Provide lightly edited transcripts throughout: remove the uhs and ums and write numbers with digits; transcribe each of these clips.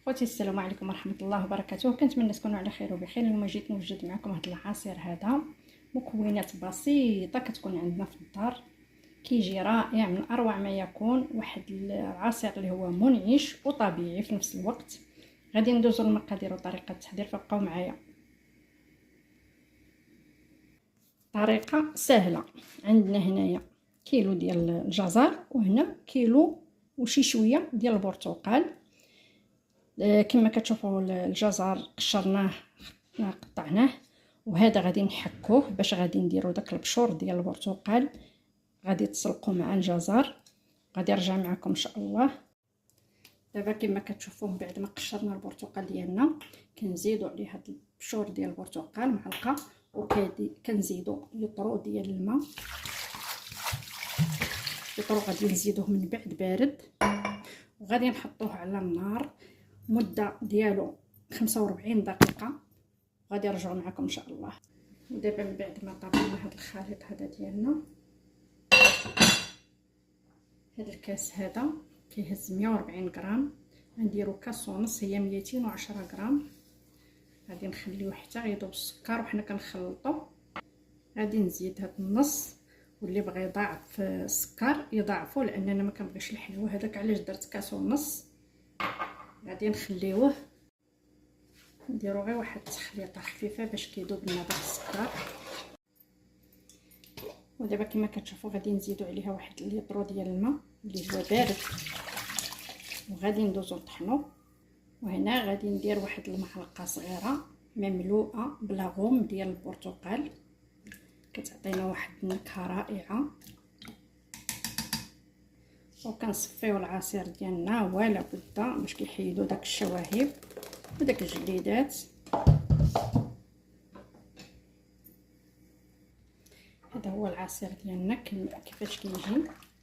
خوتي السلام عليكم ورحمه الله وبركاته. كنتمنى تكونوا على خير وبخير. اليوم جيت نوجد معكم هذا العصير هذا، مكونات بسيطه كتكون عندنا في الدار، كيجي رائع من اروع ما يكون. واحد العصير اللي هو منعش وطبيعي في نفس الوقت. غادي ندوزو للمقادير وطريقه التحضير، فبقاو معايا. طريقه سهله. عندنا هنايا كيلو ديال الجزر، وهنا كيلو وشي شويه ديال البرتقال. كما كتشوفوا الجزر قشرناه قطعناه، وهذا غادي نحكوه باش غادي نديروا داك البشور ديال البرتقال. غادي تسلقوا مع الجزر، غادي نرجع معكم ان شاء الله. دابا كما كتشوفوا بعد ما قشرنا البرتقال ديالنا كنزيدوا عليه هاد البشور ديال البرتقال معلقه، وكنزيدوا لترو ديال الماء. لترو غادي نزيدوه من بعد بارد، وغادي نحطوه على النار مده ديالو 45 دقيقه، وغادي نرجعوا معكم ان شاء الله. ودابا من بعد ما طابقنا هذا الخليط هذا ديالنا، هذا الكاس هذا كيهز 140 غرام، غنديروا كاس ونص، هي 210 غرام. غادي نخليوه حتى يذوب السكر وحنا كنخلطوا. غادي نزيد هذا النص، واللي بغى يضاعف السكر يضاعفوا، لان انا ما كنبغيش الحلوه هذاك، علاش درت كاس ونص. غادي نخليوه، نديرو غير واحد التخليطه خفيفه باش كيذوب لنا داك السكر. ودابا كما كتشوفوا غادي نزيدو عليها واحد لتر ديال الماء اللي هو بارد، وغادي ندوزو نطحنو. وهنا غادي ندير واحد المعلقه صغيره مملوءه بلاغوم ديال البرتقال، كتعطينا واحد النكهه رائعه. وكنصفيو العصير ديالنا ولا بد باش كيحيدوا داك الشواهب وداك الجليدات. هذا هو العصير ديالنا كيفاش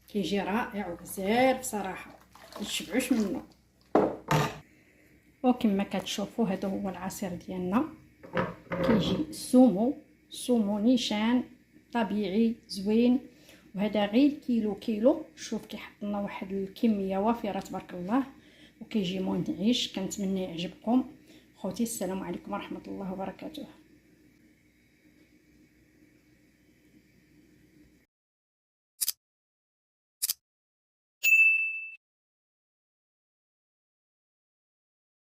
كيجي رائع وبزاف بصراحه، متشبعوش منه. وكما كتشوفوا هذا هو العصير ديالنا، كيجي سومو نيشان طبيعي زوين. وهذا غير كيلو. شوف كيحط لنا واحد الكميه وافره تبارك الله، وكيجي منعش. كنتمنى يعجبكم خوتي. السلام عليكم ورحمه الله وبركاته.